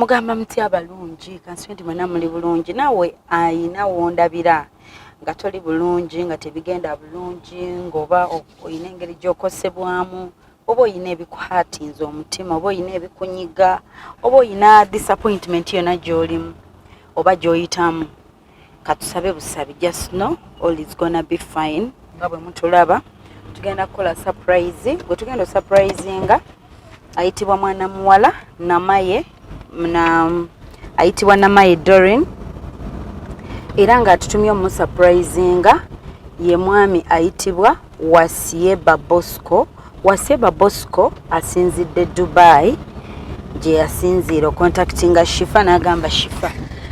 mugamba mutya abalungi kanswendi mwena muli bulungi nawe ayina wondabira nga toli bulungi nga tebigenda bulungi ngoba oyina engeri gy'okosebwamu oba oyina ebikwatinza omutima oba oyina ebikunyiga oba oyina disappointment yonna gy'olimu oba gy'oyitamu katusabe busabi just know all is gonna be fine nga bwe mutulaba tugenda kukola surprise gwe tugenda surprisinga ayitibwa mwana muwala Namaye ayitibwa Namaye Doreen era nga tutumye mu surprisinga ye mwami ayitibwa Wasieba Bosco. Wasieba Bosco asinzidde Dubai gye yasinziira contactinga Shifa n'agamba Shifa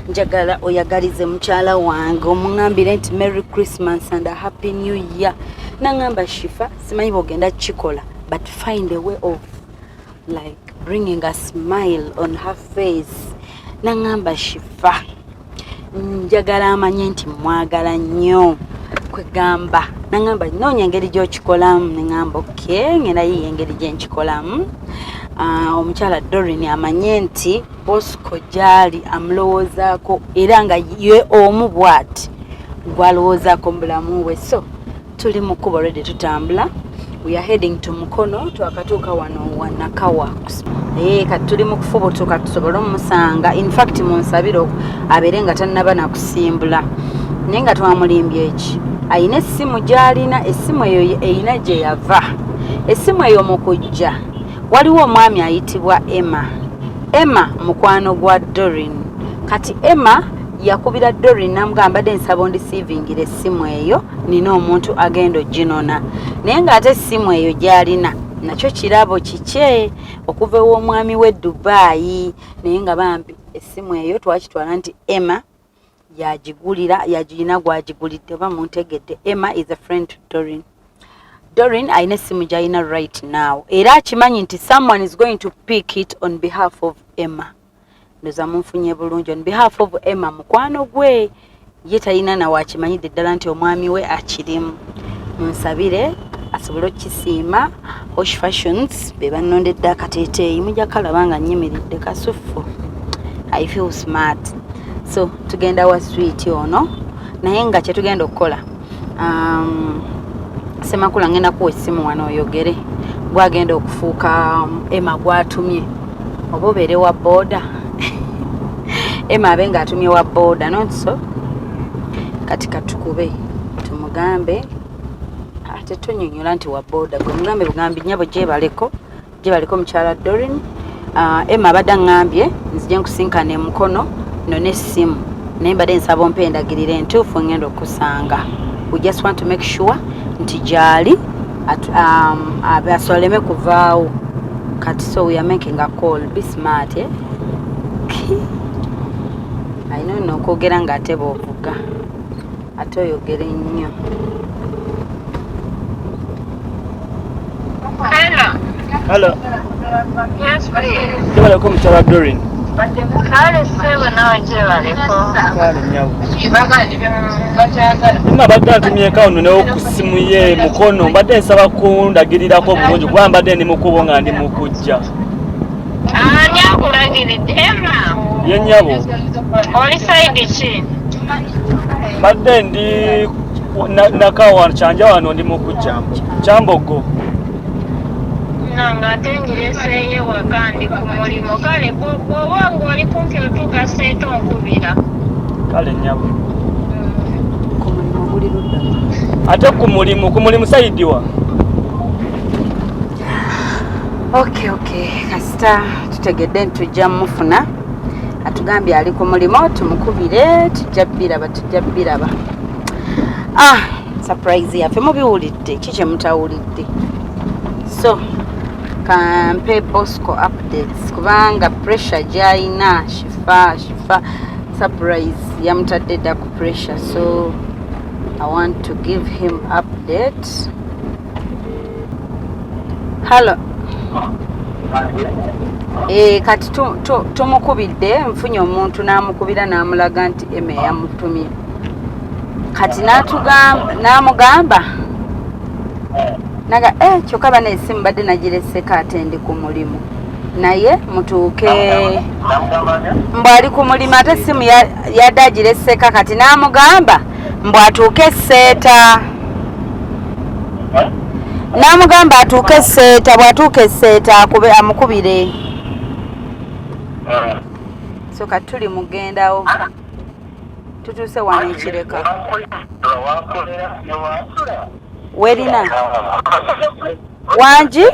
njagala oyagalize mukyala wange omungambire nti Merry Christmas and a Happy New Year. Nangamba Shifa simanyi bogenda kikola but find a way of like bringing a smile on her face. Nangamba Shifa njagala amanye nti mwagala nnyo kwegamba nangamba noonya engeri gy'okikolamu nengamba okay ngenda yiyo engeri gye nkikolamu. Omukyala Doreen amanye nti Bosco gyali amulowoozaako era nga ye omu bw'ati gw'alowoozaako mu bulamu bwe. So tuli mu kkubo already tutambula. We are heading to Mukono twakatuuka wano wanakawa kati tuli mu kufubutuka tusobole omusanga. In fact munsabire abeere nga tannaba nakusimbula naye nga twamulimbye eki ayina essimu gy'alina. Essimu eyo eyina gye yava. Essimu eyo mu kujja waliwo omwami ayitibwa Emma mukwano gwa Doreen. Kati Emma yakubira Doreen namugamba de nsaba ondisiivingira essimu eyo nina omuntu agenda oginona naye ng'ate essimu eyo gy'alina nakyo kirabo kikye okuva ew'omwami w'e Dubai naye nga bambi essimu eyo twakitwala nti Emma yagirina gwagigulidde oba muntegedde. Emma is a friend to Doreen. Doreen ayina essimu gy'alina right now era akimanyi nti someone is going to pick it on behalf of Emma. Ndoza munfunye bulungi on behalf of Emma mukwano gwe ye talina nawe akimanyidde ddala nti omwami we akirimu. Munsabire asobole okukisiima. Hosh Fashions be bannondedde akateeteeyi mujja kalaba nga nnyimiridde kasuffu. I feel smart. So tugenda wa sweet ono naye nga kye tugenda okukola Semakula ngenda kuwa essimu wano oyogere gwagenda okufuuka Emma gwatumye oba obeere wa boda Emma abe nga atumye wa boda not so. Kati katukube tumugambe ate tonyonyola nti wa boda gwe mugambe bugambi nnyabo gyebaleko mukyala Doreen. Emma abadde aŋŋambye nzije nkusinkane e Mukono none essimu naye mbadde nsaba ompe endagiriro entuufu ngenda okusanga. We just want to make sure nti gyali asoleme kuvaawo kati. So we are making a call. Be smart I know n'okwogera ng'ate bw'ovuga ate oyogere nnyo. Hello. Yes, please. Gy'baleko mukyala Doreen. Kale sebo nawe gyebaleko. Kale nyawo. Emma abadde atumyeko ono newo ku ssimu ye Mukono mbadde nsaba kundagirirako bulungi kuba mbadde ndi mu kkubo nga ndi mu kujja. Ani akulagiridde Emma? Ye nnyabo. Oli sayidi ki? Mbadde ndi nakawa kyanja wano ndi mu kujja Kyambogo. Nanga ate ngireseeyo waka ndi ku mulimu kale bw'oba ng'oli kumpi otuuka seeta onkubira. Kale nnyabo. Ate ku mulimu sayidi wa? Okay kasita tutegedde ntujja mufuna atugambye ali ku mulimu tumukubire tujja biraba. Surprise yaffe mubiwulidde kikye mutawulidde. So kampe Bosco updates kubanga pressure gy'alina Shifa surprise yamutadde dda ku pressure. So I want to give him update. Hello. Kati tumukubidde nfunye omuntu n'amukubira n'amulaga nti Emma yamutumye. Kati n'amugamba naga kyokka bana essimu badde nagiresseko ate ndi ku mulimu naye mutuuke mbw ali ku mulimu ate essimu yadde agiresseka kati n'amugamba mbw atuuke esseeta n'amugamba atuuke esseeta bw'atuuka esseeta amukubire so kati tuli mugendawo tutuuse wano ekireka werina wangi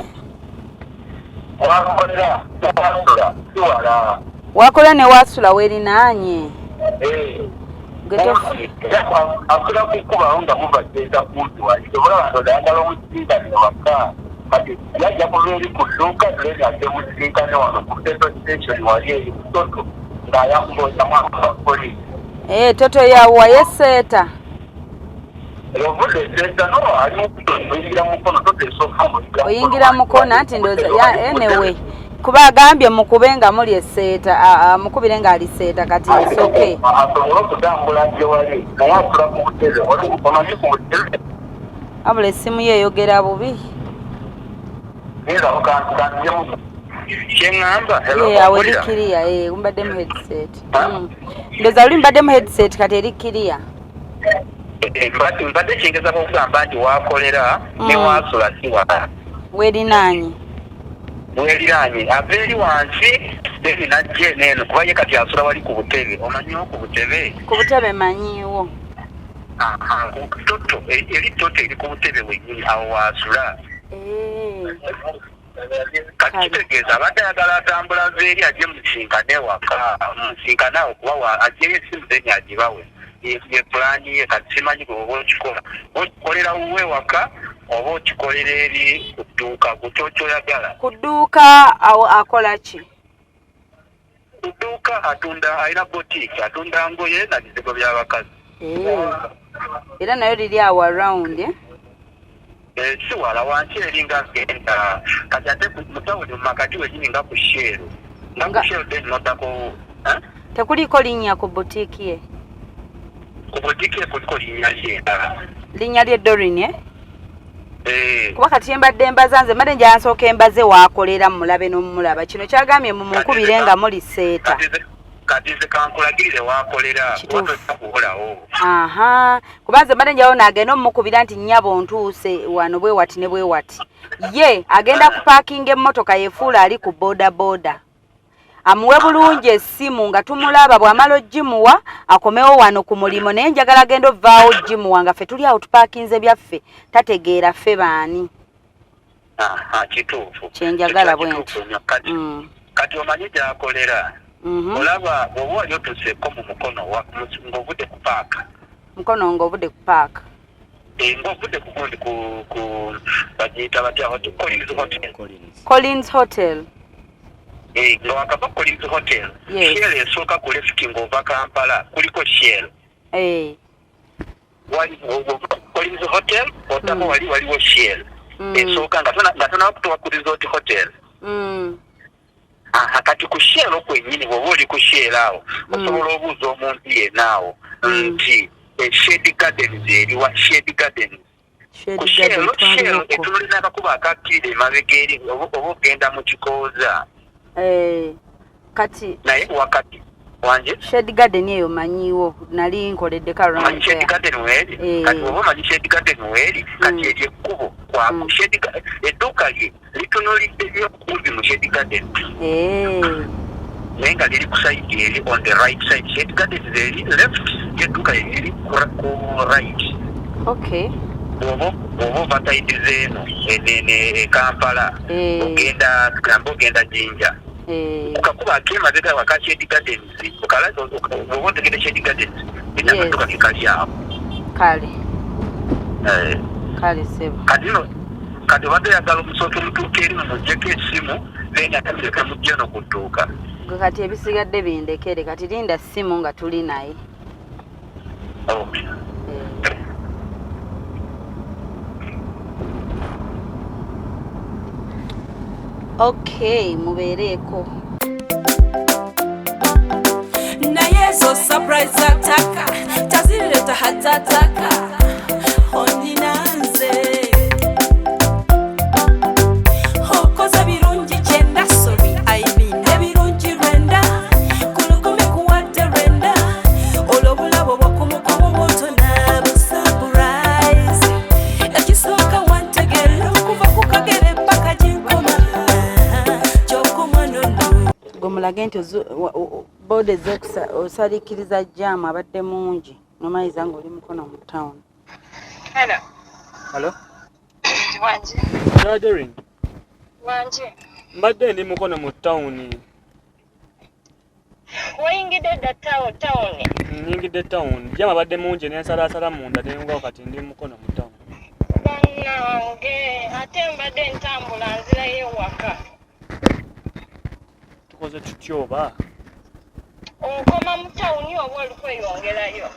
wakola ne wasula werinaanye akula kukubawo nga mubaddeeza kuntuwalire olaba oyagala omusinkane waka kati yajja kuba eri ku dduuka tuleni ate musinkane wano ku petrol station wali eri kutoto ng'ayakubozamu abapoliisi toto yawa yeseeta ovudde eseeta no ali oyingira mukono totesooka oyingira mukono anti ndooza enewe kuba agambye mukube nga muli esseeta mukubire ng'ali seeta kati nsoke asobola okutambula gye wali naye asula ku butebe omanyi ku butebe abula essimu ye eyogera bubi kyeŋŋamba awo eri kiriya mbaddemu headset ndooza luli mbaddemu headset kati eri kiriya mbadde kyengezako okugamba nti wakolera ne wasula si wala werinaanye weriraanye ava eri wansi then najje neeno kuba ye kati asula wali ku butebe omanyiwo ku butebe manyiwo toto eri toto eri ku butebe wenyini awo wasula kati kitegeeza abadde ayagala atambula eri ajje musinkane waka musinkane awo kuba ajjeyo essimu then agibawe ye pulaani ye kati simanyi gwe oba okikola okikolera wuwe waka oba okikolera eri ku dduuka ku kyokyoyagala ku dduuka awo akola ki ku dduuka atunda alina botiiki atunda ngoye na bizigo by'abakazi era nayo liri awo around si wala wansi eringa genda kati ate mutawuni mumakati wenyini nga ku sheero then noddako tekuliko linnya ku botiiki ye ku botiiki ye kuliko linnya lye linnya lye Doreen kuba kati embadde embaza nze mbadde njansooka embaze waakolera mulabe n'omulaba kino kyagambye mumunkubire nga muli seeta kati nze kankulagirire wakolera otakubulawo kuba nze mbadde njawo naagenda omumukubira nti nnyabo ntuuse wano bwe wati ne bwe wati ye agenda kupaakinga emmotoka yefuula ali ku boodabooda amuwe bulungi essimu nga tumulaba bw'amala ogimuwa akomewo wano ku mulimu naye njagala agenda ovaawo ogimuwa nga ffe tuli awo tupaakinze byaffe tategeera ffe baani kituufu kyenjagala bwe nti kati omanyi gyakolera olaba bw'oba wali otuseeko mu mukono ng'ovudde ku paaka mukono ng'ovudde ku paaka ng'ovudde ku gundi ku bagiyita batya Collins Hotel nga wakava Collins Hotel Shell esooka ku lefti ng'ova Kampala kuliko Shell Collins Hotel otako waliwo Shell esooka nga tonawa kutuwa ku Resort Hotel kati ku Shell kwennyini bw'oba oli ku Shell awo osobola obuuza omuntu yenaawo nti Shade Gardens eriwa Shade Gardens ku Shell etunulina akakuba akakkirira emabega eri oba ogenda mu Kikooza kati naye wakati wanje Shade Garden eyo manyiwo nali nkoledde ka round Shade Garden weli kati oba manyi Shade Garden weli kati eri ekkubo kwa Shade edduuka lye litunulidde nnyo kumpi mu Shade Garden naye nga liri ku side eri on the right side Shade Garden eri left y'edduuka liri ku right bw'oba ovatayidi zeeno e Kampala ogenda Jinja ukakuba akemabega waka Shade Gardens ukalaza oba otegedde Shade Gardens n'amaduuka gekali awo kale sebo kati obadde oyagala omusooka omutuuka eri mumuggyeko essimu then atamuleka mujja no ku dduuka gwe kati ebisigadde bindekere kati linda ssimu nga tuli naye mubeereko naye zo surprise ataka tazireta hatataka ondinanze okoza birungi kyenda sobi olage nti bode osalikiriza jaamu abadde mungi nomayiza nga oli Mukono mu town. Hello. Hello? Wanje. Yeah, Doreen. Wanje. Mbadde ndi Mukono mu town. Oyingidde dda town. Nyingidde town. Jaamu abadde mungi n'ensalaasala munda n'engwawo kati ndi Mukono mu town. Bannange ate mbadde ntambula nzirayo ewaka. Tukoze tutya oba? Okoma mu tawuni oba oli kweyongerayo?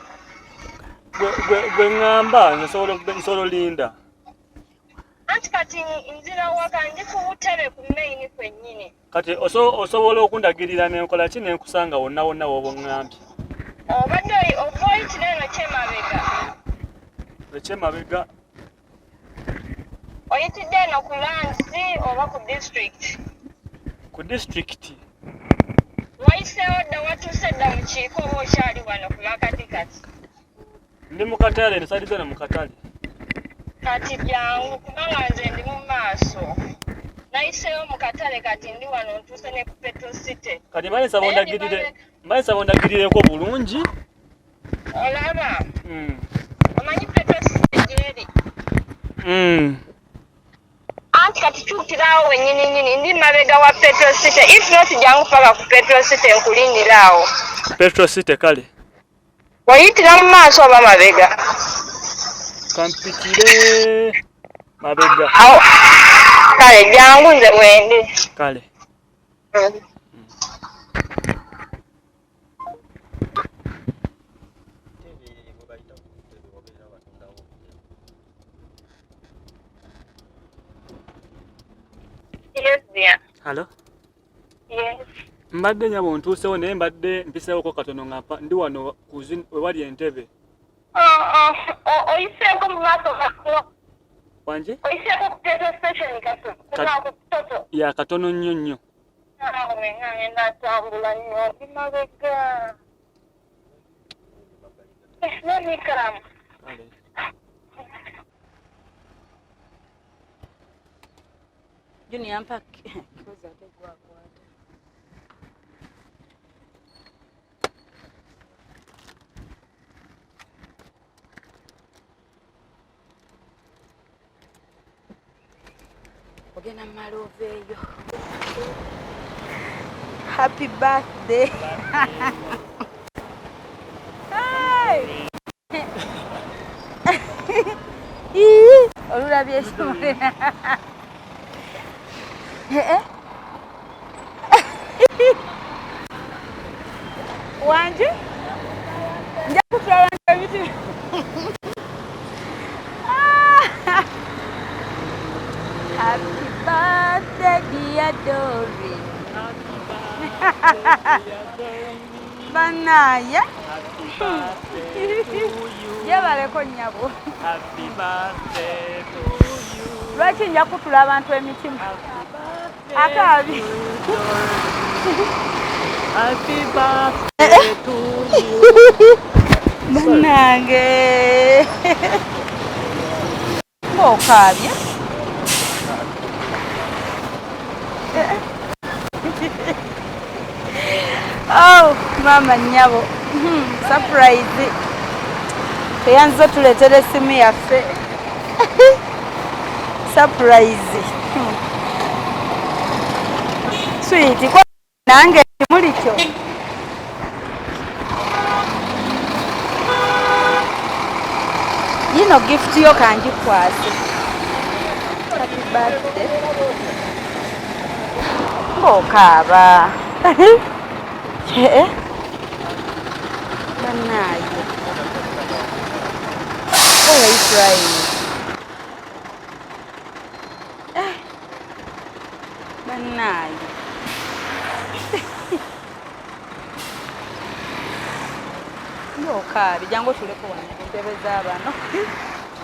Gwe ŋŋamba nsobola linda. Anti kati nzira waka ndi ku butebe ku maini kwennyini. Kati osobola okundagirira n'enkola ki n'enkusanga wonna wonna w'oba oŋŋambye? Obadde oyitira eno kyemabega. Ekyemabega. Oyitidde eno ku Lansi oba ku district? Ku district. Wayiseewo dda watuuse dda mu kiiko oba okyali wano ku makatikati? Ndi mu katale nsalize no mu katale. Kati byangu kubanga nze ndi mu maaso. Nayiseewo mu katale kati ndi wano ntuuse ne ku Petro City. Kati mbayisa bondagirireko bulungi. Olaba? Omanyi Petro City gyeri? Anti kati tuukiraawo wennyini ndi mabega wa Petro City. If not jangu paka ku Petro City nkulindiraawo. Petro City kale. Wayitira mu maaso oba mabega? Kampitire mabega. Awo. Kale jangu nze wende. Kale. Yes, dear. Hello? Yes. Mbadde nyabo ntuusewo naye mbadde mpiseewoko katono nga ndi wano we wali entebe. Oyiseeko mu maaso katono. Wanje? Oyiseeko ku Petro Station katono. Ku Toto. Ya katono nnyo nnyo. Ngange natambula nnyo ndi mabega. Nemikaramu. Junior mpa kibuza tegwa kwata. Ogena maloveyo. Happy birthday. Hey. Olulabye shule. Wanje? Nja kutwala ebiti. Happy birthday dear Doreen. Banaya. Yebaleko nnyabo. Happy birthday to you. Lwaki nja kutula abantu emitima? Akabi. Happy birthday to you. Banange. Ngokabye. Oh, mama nyabo. Surprise. Teyanzo tuletere esimu yaffe. Surprise. Sweet, kwa nange muli kyo. Yino gift yo kangikwase. Happy birthday. Ngokaba. Banaye. Why are you crying? Banaye. Ngokaba, jango tuleko wano entebe z'abano.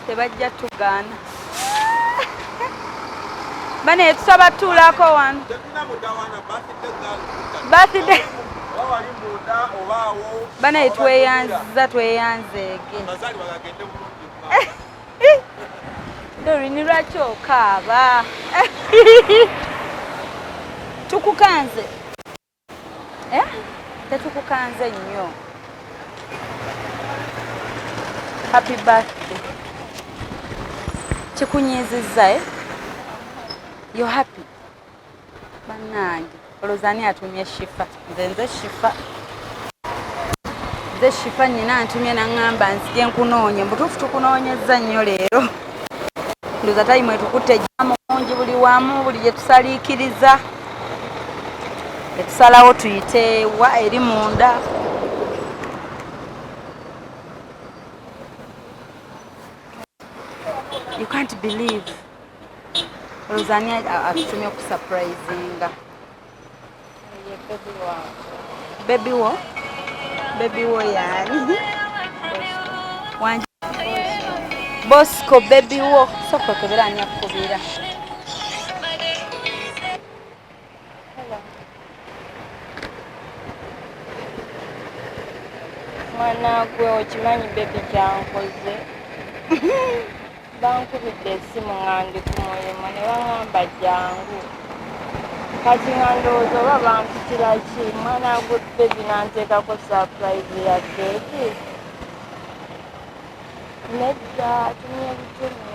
Tebajja tugaana. Bane tusaba tulako wano. Birthday. Bane tweyanzeege. Doreen lwaki okaaba? Tukukanze. tetukukanze nnyo. Happy birthday. Kikunyizizza You're happy? Bannange, olowooza atumye Shifa. Nze Shifa nnyina antumye n'aŋŋamba nzije nkunoonya. Mbutuufu tukunoonyezza nnyo leero. Ndowooza tayimu etukutte ejja mungi buli wamu, buli gye tusaliikiriza. Etusalawo tuyite wa eri munda. You can't believe. Rozania atutumye okusurprisinga. Baby wo? Baby wo yani? Wanje Bosco baby wo. Soko kebera anya kubira. Mwana gwe okimanyi baby kyankoze. Bankubidde essimu ngange ku mulimu ne baŋŋamba jangu. Kati nga ndowooza oba bampitira ki, mwana gwe baby n'anteekako surprise ya keeki. Nedda atumye butumi.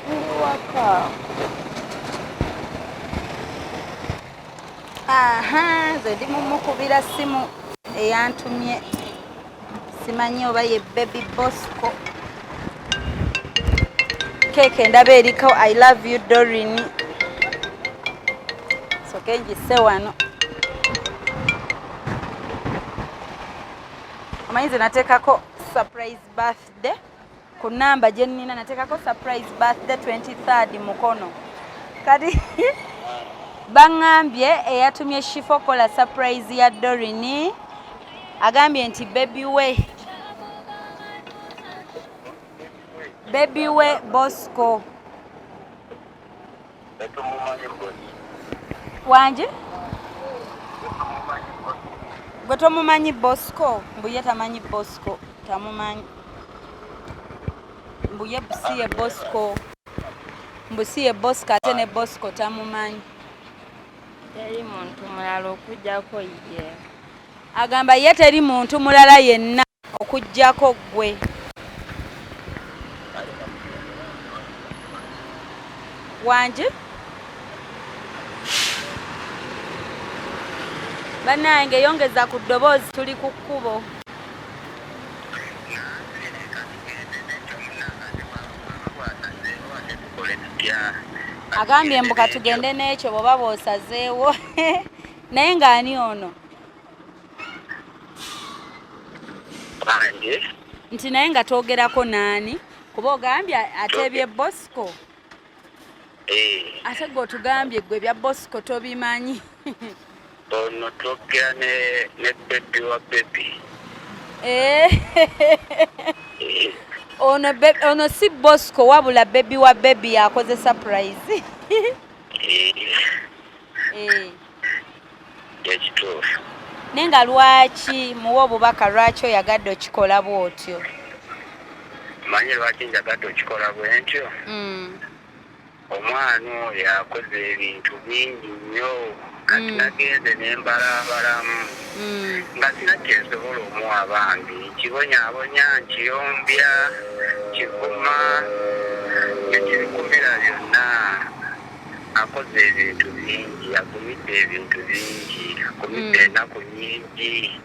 Ndi waka. Nze ndi mumukubira ssimu eyantumye. Simanyi oba ye baby Bosco. Keke ndaba eriko I love you Doreen. Soke njise wano. Omanyi nateekako surprise birthday. Ku namba gye nnina nateekako surprise birthday 23rd Mukono. Kati baŋŋambye eyatumye Shifa okola surprise ya Doreen. Agambye nti baby we Bosco. Wanje? Gwe tomumanyi Bosco? Mbuye tamanyi Bosco. Tamumanyi. Mbuye busiye Bosco. Mbusiye Bosco ate ne Bosco tamumanyi. Teri muntu mulala okujjako ye. Agamba ye teri muntu mulala yenna okujjako gwe. Wanje? Bannange yongeza ku ddoboozi tuli ku kkubo. Agambye mbuka tugende n'ekyo bw'oba bw'osazeewo. Naye ng'ani ono? Nti naye nga twogerako n'ani? Kuba ogambye ateebye Bosco. Ate gwe otugambye gwe ebya Bosco tobimanyi. Ono twogera ne baby wa baby. Ono si Bosco wabula baby wa baby yakoze surprise. Ekituufu. Nenga lwaki muwa obubaka lwaki oyagadde okikola bw'otyo? Manyi lwaki njagadde okikola bwentyo? Omwana oyo yakoze ebintu bingi nnyo. Kati nagenze nembalambalamu. Nga sina kyensobola omuwa bambi. Nkibonyaabonya, nkiyombya, kivuma, nekirikumira byonna. Akoze ebintu bingi, agumidde ebintu bingi, agumidde ennaku nnyingi.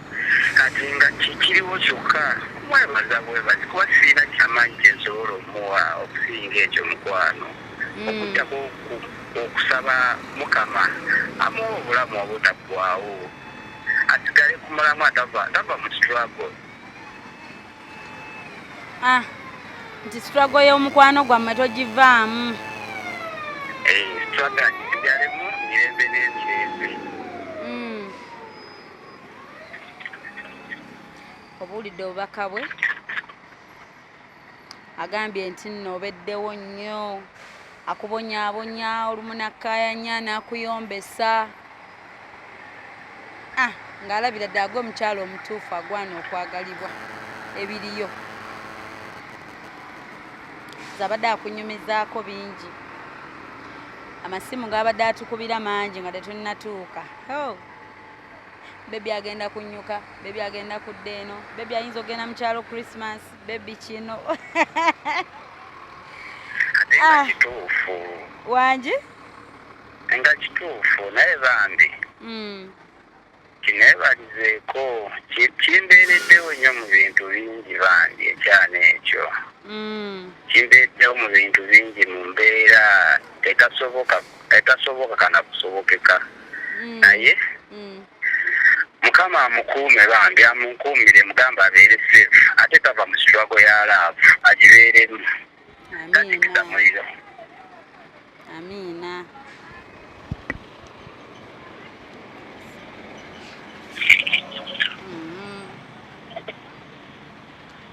Kati nga kikiriwo kyokka mwebaza bwebazi kuba sirina kyamaanyi kyensobola omuwa okusinga ekyo mukwano. Okujjako okusaba Mukama amuwa obulamu obutaggwaawo. Asigale ku mulamu atava mu struggle. Nti struggle y'omukwano gwammwe togivaamu. Struggle gigalemu mirembe n'emirembe. Obuwulidde obubaka bwe? Agambye nti nno obeddewo nnyo. Akubonyaabonya olumu nakkaayanya n'akuyombesa. Ng'alabira ddala gwe omukyalo omutuufu agwana okwagalibwa ebiriyo. Zabadde akunyumizaako bingi. Amasimu g'abadde atukubira mangi nga tetunnatuuka. Baby agenda kunyuka, baby agenda kudda eno, baby ayinza ogenda mu kyalo Christmas, baby kino. Nga kituufu. Wangi? Nga kituufu naye bambi. Kineebalizeeko kimbeereddewo nnyo mu bintu bingi bambi ekyana ekyo. Kimbeereddewo mu bintu bingi mu mbeera etasoboka kana kusobokeka. Naye Mukama amukuume bambi, amukuumire, mugamba abeere safe ate tava mu struggle ya love agibeeremu. Amina.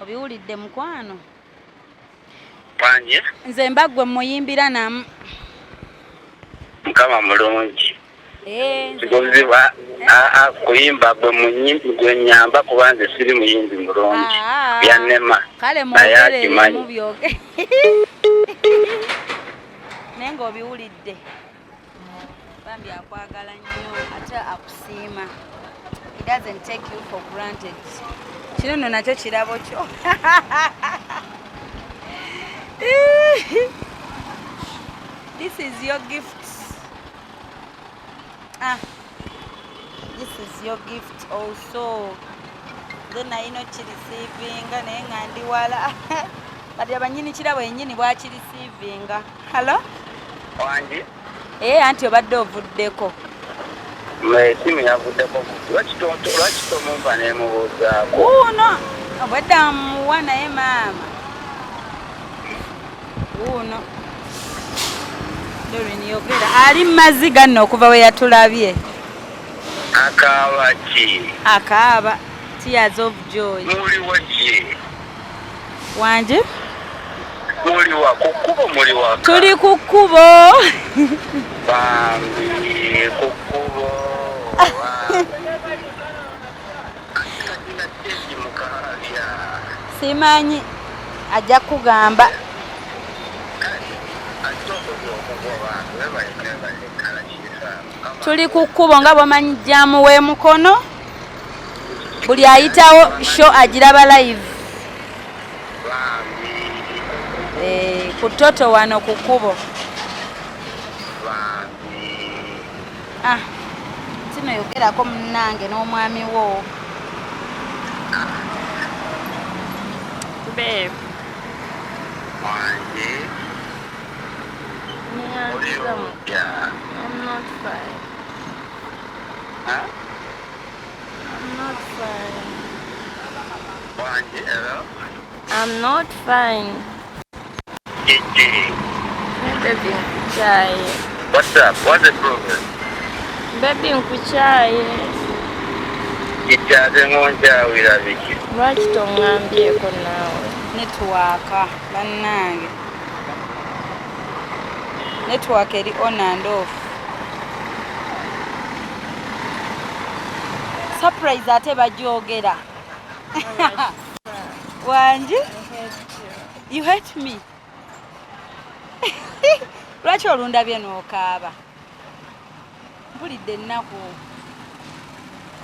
Obiwulidde mukwano? Wangi? Nze mbaggwe muyimbira namu. Mukama mulungi. Kigozibwa kuyimba gwe munyimbi gwe nyamba kuba nze siri muyimbi mulungi. Byannema. Kale mwogerere mubyoge. Naye ng'obiwulidde. Bambi akwagala nnyo ate akusiima. He doesn't take you for granted. Kino nno nakyo kirabo kyo. This is your gift. This is your gift also. Then I know she receiving and wala. But abanyini kirabo yennyini bwaki receiving. Hello? Wangi? Anti obadde ovuddeko. Simu yavuddeko. Lwaki tomumpa nemubuuzaako? Uno obadde amuwa naye maama. Uno Doreen yogera ali mazigga nno okuva we yatulabye. Akaaba ki? Akaaba tears of joy. Muliwo ki? Wangi? Muliwa ku kkubo muliwa. Tuli ku kkubo. Bambi ku kkubo. Simanyi ajja kugamba. Tuli ku kkubo nga bw'omanyi jjaamu Owe Mukono. Buli ayitawo show agiraba live. Ku toto wano ku kkubo. Sino yogerako munnange n'omwami wo. Babe. I'm not fine. Huh? I'm not fine. Hello? I'm not fine. Gigi. Baby, nkuchaye. What's up? What's the problem? Baby, nkuchaye. Gikyaze ngonjawira biki? Lwaki tongambyeko naawe? Network bannange. Network eri on and off. Surprise ate bajogera. Wangi? You hate me. Lwaki olundabye n'okaaba? Mpulidde ennaku.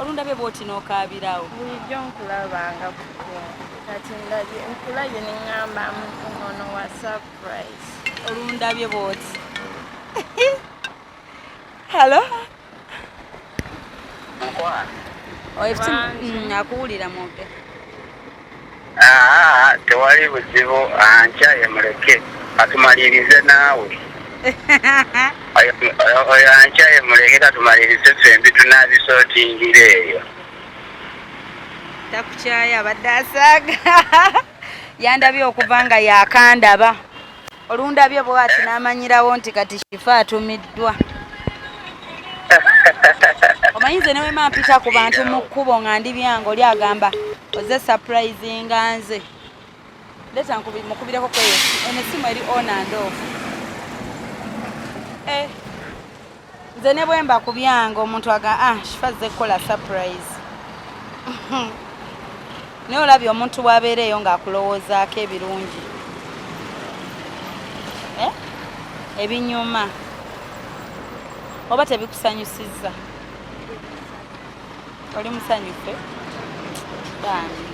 Olundabye bw'oti n'okaabirawo. Bulijjo nkulabanga kuko. Kati ndabye nkulabye ne ŋŋamba mukono wa surprise. Olundabye bw'oti. Hello? Akuwulira muge. Tewali buzibu, ankyaye muleke atumalirize naawe. Oyo ankyaye muleke katumalirize fembi tunabisootingire eyo. Takukyaye abadde asaaga. Yandabye okuva nga yakandaba. Olundabye bw'ati n'amanyirawo nti kati kifa atumiddwa. Omanyize ne wema mpita ku bantu mu kkubo nga ndi byange oli agamba oze surprise nga nze. Leta mukubireko kweyo. Eno essimu eri on and off. Nze ne bwe mba ku byange omuntu shifa zze kukola surprise. Naye olabye omuntu bw'abeereeyo ng'akulowoozaako ebirungi. Ebinyuma. Oba tebikusanyusizza. oli musanyufe bambi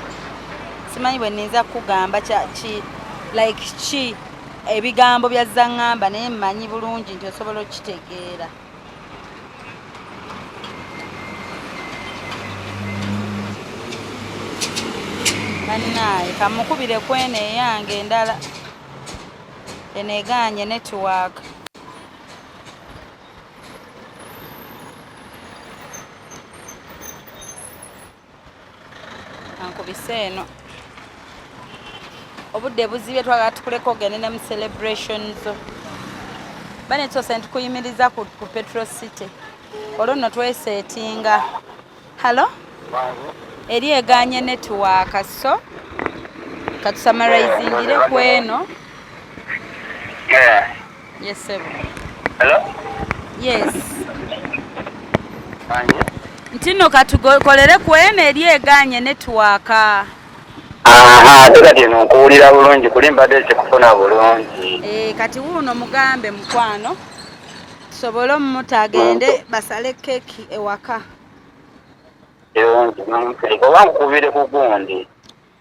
simanyi bwe nninza kugamba ki ebigambo byazza ŋŋamba naye mmanyi bulungi nti osobola okitegeera. Bannaaye kamukubire kweno eyange endala eneegaanye netiwaaka. Ankubise eno. Obudde buzibye twagala tukuleko ogende ne mu celebrations zo. Bane twose ntukuyimiriza ku Petrol City. Olwo nno tweseetinga. Hello? Eri egaanye netiwaaka so katusamaraizingire kweno. Yeah. Yes, sir. Hello? Yes. Ntino katukolere kweno eri egaanye netiwaaka. Kati nkuwulira bulungi kuli mbadde tekufuna bulungi. Kati wuuno mugambe mukwano tusobole omumuta agende basale keeki ewaka. Oba nkubire ku gundi.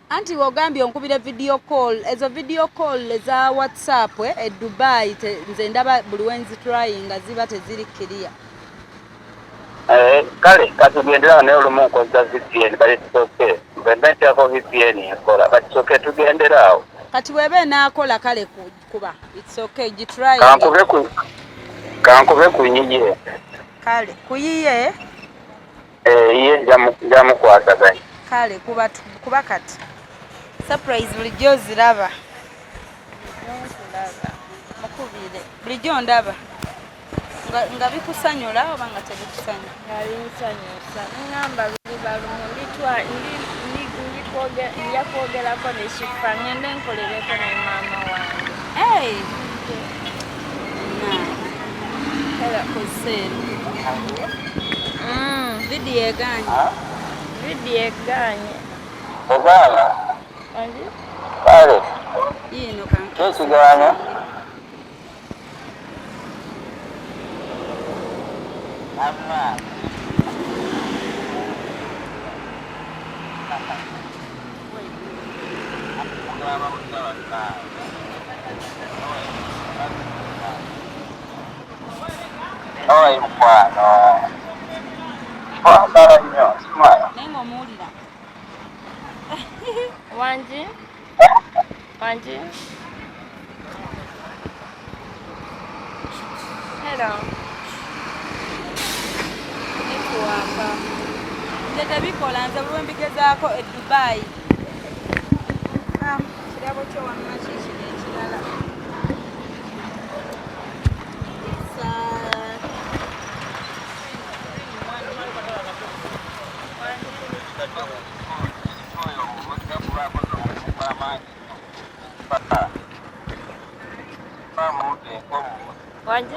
Anti wogambye onkubire video call, ezo video call eza WhatsApp e Dubai nze ndaba buli wenzi trying ziba teziri clear. Kale katugendera naye olumu nkozesa VPN kale tusoke mbente yako VPN ekola kati tusoke tugenderawo. Kati webe enaakola kale kuba it's okay gitry. Kankube kunyiye. Kale kuyiye. Iye jamukwasaganya. Kale kuba kati surprise bulijjo ziraba. Mukubire bulijjo ndaba nga bikusanyula oba nga tebikusanyula. Alinsanyusa ngamba bibalumu nja kwogerako nekiffa ngende nkolereko ne maama wange. Hey. Kala kuseri. Video eganye. Video eganye. Ogala. Andi? Kale. Yino kanka. Kyekiganya. Amma. Owe Mukono. Kwambala nnyo, simala. Nengo omuwulira. Wanji? Wanji? Hello. Netiwaaka. Nze tebikola nze bwe mbigezaako e Dubai. Kirabo kyo wamma kiikiri ekirala. Wanji?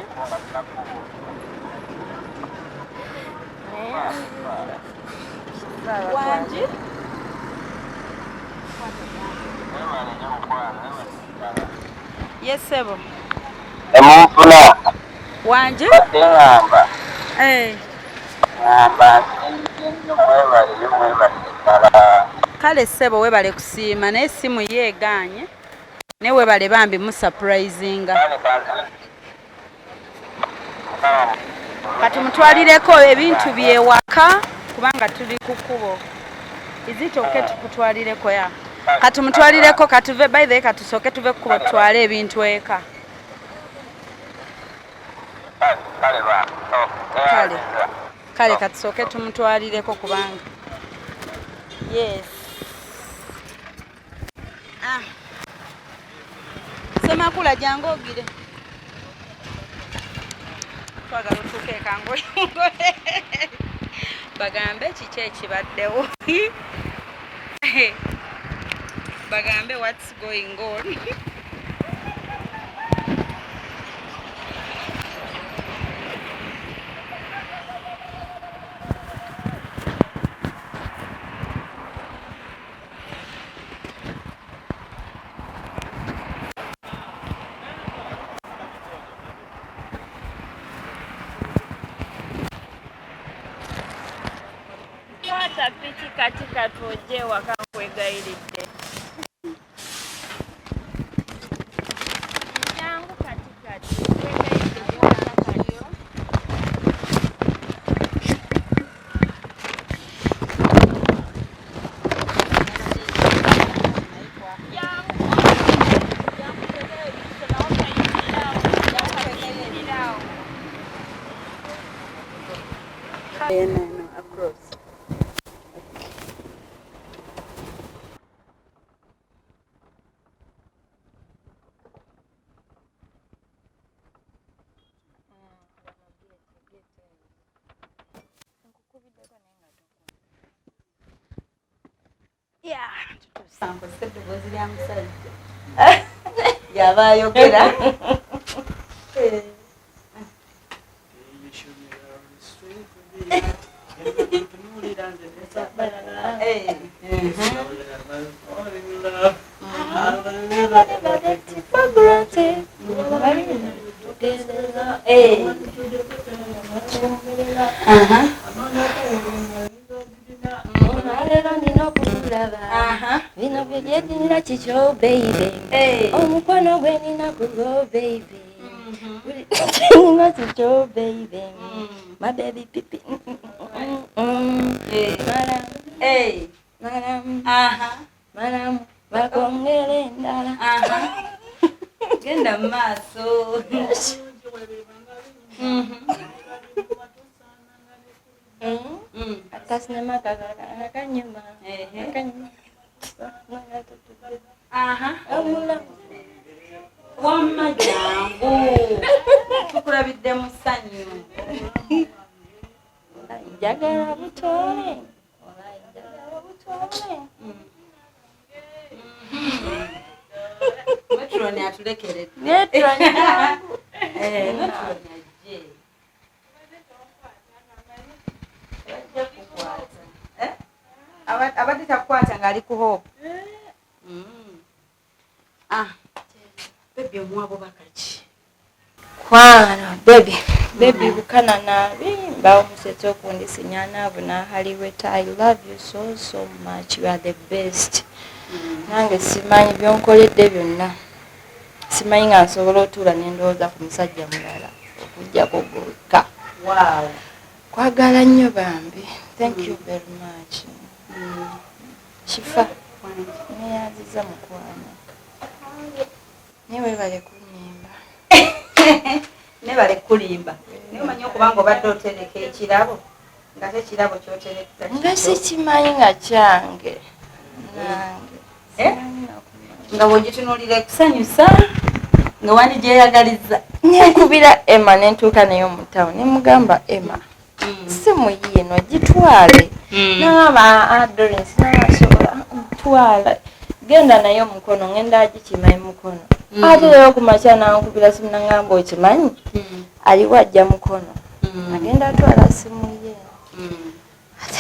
Wanji? Yes, sebo. Emunfuna. Wanji? Ngamba. Ngamba. Kale sebo webale kusiima naye simu yeeganye ne webale bambi mu surprisinga. Kati mutwalireko ebintu byewaka kubanga tuli ku kkubo. Izito okay tukutwalireko ya. Kati mutwalireko katuve by the way katusoke tuve ku kkubo twale ebintu eka. Kale katusoke tumutwalireko kubanga. Yes. Semakula jangu ogire. Twagala otuuke kangoye. Bagambe kiki ekibaddewo. Bagambe what's going on. Pita piti katika tuoje wakankwegairidde. Nyangu katikati kwegairidde wakakaliyo. No, across. Yeah. Sample step was the answer. Yabayogera. Vino vyetu nina chicho baby. Owe Mukono gwe nina kugo baby. Nina chicho baby. My baby pipi. Maram. Maram. Bakongere ndala. Genda maso. Atasnema akanyuma. Akanyuma. Amula. Wamma jangu. Tukulabidde musanyu. Njagala butole. Njagala butole. Metroni atulekeredde. Metroni. Metroni ajje. Abadde takukwata ng'ali ku hope. Baby omwabo bakaki. Kwana baby bukana nabi mba omusetse okundisinya nabo nahaliweta. I love you so much. You are the best. Nange simanyi byonkoledde byonna. Simanyi nga nsobola otuula n'endowooza ku musajja mulala okujjako gwokka. Wow. Kwagala nnyo bambi. Thank you very much. Shifa neyanziza mukwano. Newe bale kunyimba. Ne bale kulimba. Ne omanyi okubanga obadde otereka ekirabo nga tekirabo kyoterekesa. Nga sikimanyi nga kyange. Nange. Nga bw'ogitunuulira ekusanyusa nga wandi gyeyagaliza. Nenkubira Emma nentuuka nayo mu town. Ne mugamba Emma. Simu yino gitwale. Nangamba Doreen sinasobola twala. Genda nayo Mukono ngenda agikimanyi Mukono. Ate leo kumakya nankubira simu nangamba okimanyi. Ali wajja Mukono. Agenda atwala simu ye. Ate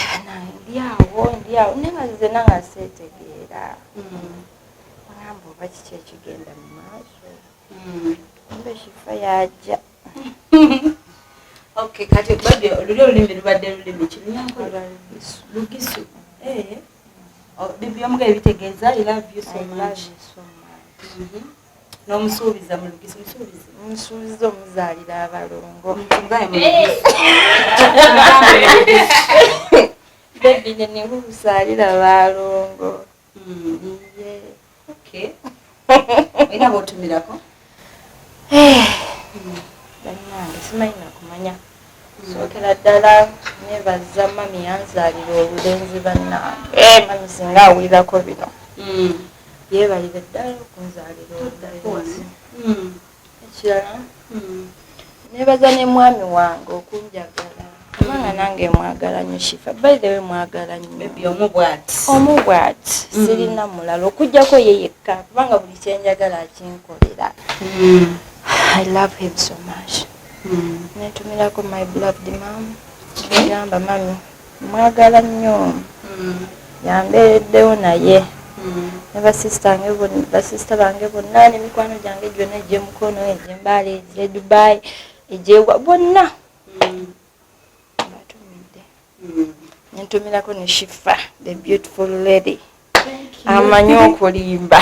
ndiawo nengazize nanga setegeera. Nangamba oba kiki ekigenda mu maaso. Mbe Shifa yajja. Okay, kati bade olulimi lubadde lulimi kinyankola Lugisu. Bibi omuga ebitegeeza I love you so much. N'omusuubiza mu Lugisu musuubiza omuzaalira abalongo. Baby ne nkuzaalira abalongo. Okay. Ina botumirako? Bannange simanyi nakumanya. Sookera ddala nebaza mami yanzaalira obulenzi bannange. Mami singa awulirako bino. Yeebalire ddala okunzaalira obulenzi. Ekirala nebaza ne mwami wange okunjagala. Kubanga nange mwagala nnyo Shifa. By the way mwagala nnyo. Baby omubwati. Omubwati. Sirina mulala okujjako ye yekka. Kubanga buli kyenjagala akinkolera. I love him so much. Netumirako my beloved mom. Ngamba mami mwagala nnyo. Yambereddewo naye. Ne basista bange bonna n'emikwano gyange gyonna ejje Mukono ejje Mbale ejje Dubai ejje bonna. Batumidde. Ntumirako ne Shifa, the beautiful lady. Amanyi okulimba.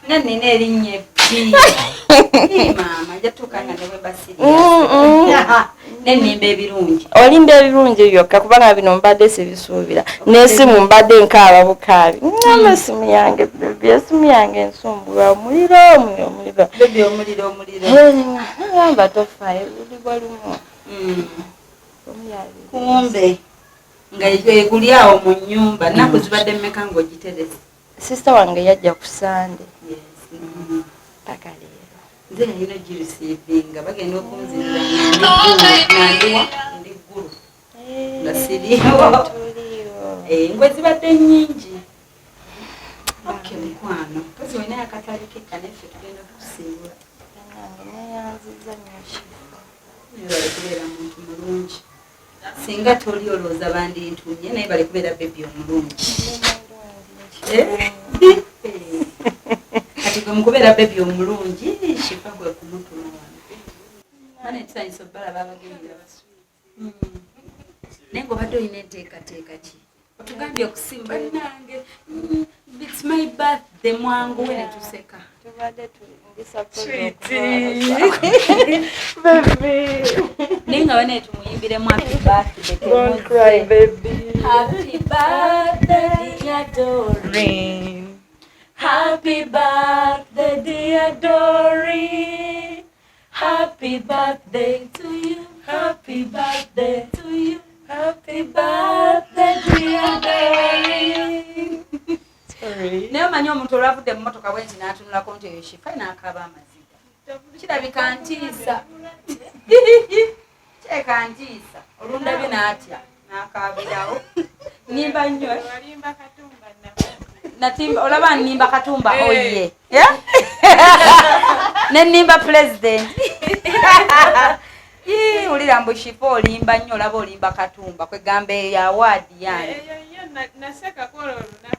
Nannina erinnya ebbi. Maama jatuukanga ne bwe basiri. Nennimba ebirungi. Olimba ebirungi byokka kubanga bino mbadde sibisuubira. N'essimu mbadde nkaaba bukaabi. Ngamba essimu yange bebi, essimu yange ensumbulwa omuliro. Bebi omuliro. Ngamba tofaayo luliwa lumu. Kumbe nga eguli awo mu nnyumba nnaku zibadde mmeka ng'ogiterese. Sister wange yajja ku Sande. Paka leero. Nze yalina girisiivinga bagenda okunzirira ndi ggulu nga siriiwo. Engwe zibadde nnyingi. Okay mukwano kazi olinayo akatali kekka neffe tugenda kukusiibula. Neyanziza nnyo Shifa. Bali kubeera muntu mulungi. Singa toli olowooza bandintumye naye bali kubeera bebi omulungi. Kati gwe mukubeera bebi omulungi Shifa gwe kumutuma wange. Mane tusanyisa obbalaba abagenera basula. Naye ng'obadde olina enteekateeka ki? Otugambye okusimba nange. It's my birthday mwangu we ne tuseka. Tubadde Naye nga bane tumuyimbiremu happy birthday. Don't cry, baby. Happy birthday, dear Doreen. Happy birthday, dear Doreen. Happy birthday to you. Happy birthday to you. Happy birthday, dear Doreen. Sorry. Naye omanyi omuntu olwavudde mu mmotoka bwenti n'atunulako nti eyo Shifa n'akaaba Amazigga. Kirabika ntiisa. Kyeka ntiisa. Olundabye n'atya n'akaabirawo. Nnimba nnyo. Natimba olaba nnimba Katumba oye. Ne nnimba president. Ulira mbu Shifa olimba nnyo olaba olimba Katumba kwegamba ya award yange. Naseka kololuna.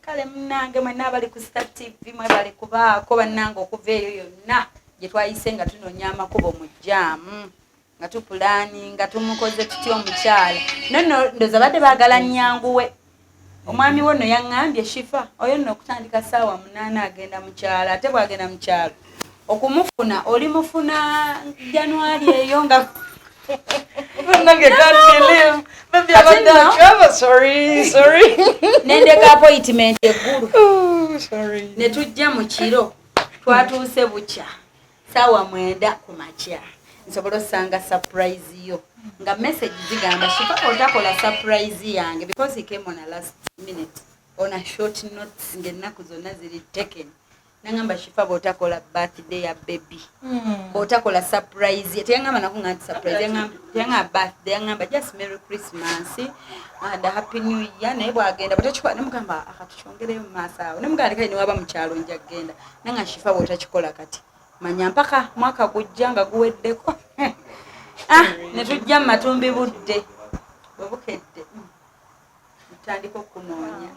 Kale munange mwenna abali ku Star TV mwe bali kubaako bannange okuva eyo yonna gye twayise nga tunoonya amakubo mu jjaamu nga tupulaani nga tumukoze tutya omukyala. Nno ndoza badde baagala nnyanguwe. Omwami wo nno yaŋŋambye Shifa oyo nno okutandika ssaawa 8 agenda mukyala ate bw'agenda mukyalo okumufuna oli mufuna January eyo nga Nange can't believe. Maybe I'm not travel. Sorry. Nendeka appointment eggulu. Oh, sorry. Ne tujja mu kiro. Twatuuse bukya. Ssaawa 9 ku makya. Nsobola osanga surprise yo. Nga message zigamba Shifa otakola surprise yange because he came on a last minute on a short note ng'ennaku zonna ziri taken. Nangamba Shifa botakola birthday ya baby. Botakola surprise. Teyangamba nakunga surprise. Yangamba birthday. Yangamba just Merry Christmas and Happy New Year. Naye bwagenda botakikola nemugamba akatukyongere mu maaso awo. Nemugamba kale niwaba mu kyalo nja genda. Nanga Shifa botakikola kati. Manya mpaka mwaka gujja nga guweddeko. Ne tujja mu matumbi budde. Bwebukedde. Mutandika okunoonya.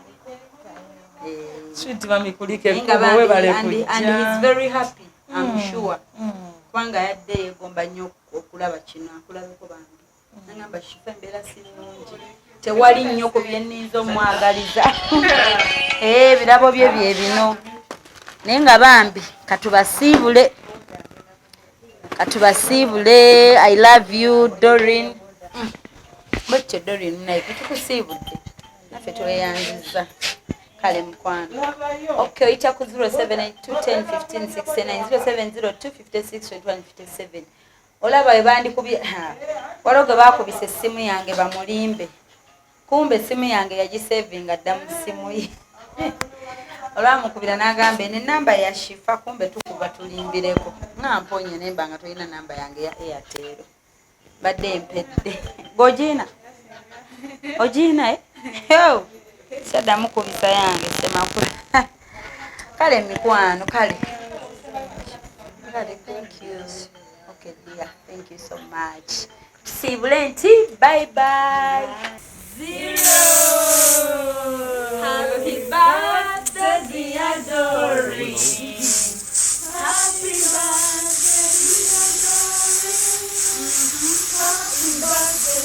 Sweet mami kulike and he's very happy, I'm sure. Kubanga yadde yegomba nnyo okulaba kino akulabeko bantu. Nangamba Shifa embeera si nnungi. Tewali nnyo ku bye nninza omwagaliza. Birabo bye bye bino. Naye nga bambi katubasiibule. I love you Doreen. Bwetyo Doreen naye tukusiibudde. Naffe tweyanziza. Kale mukwano. Okay, oyita ku 0782101569 0702562157. Olaba ebandi kubi waloge bakubise simu yange bamulimbe. Kumbe simu yange yagisavinga dda mu simu ye. Olwamukubira n'agamba ne namba ya Shifa kumbe tukuba tulimbireko. Namponye nemba nga tulina namba yange ya Airtel. Badde empedde. Gojina. Ojina Yo. Sada mukubisa yange semakula. Kale mikwano kale. Thank you. Okay dear, thank you so much. Sibulenti, bye bye. 0. Happy birthday dear Doreen. Happy birthday dear Doreen. Happy birthday.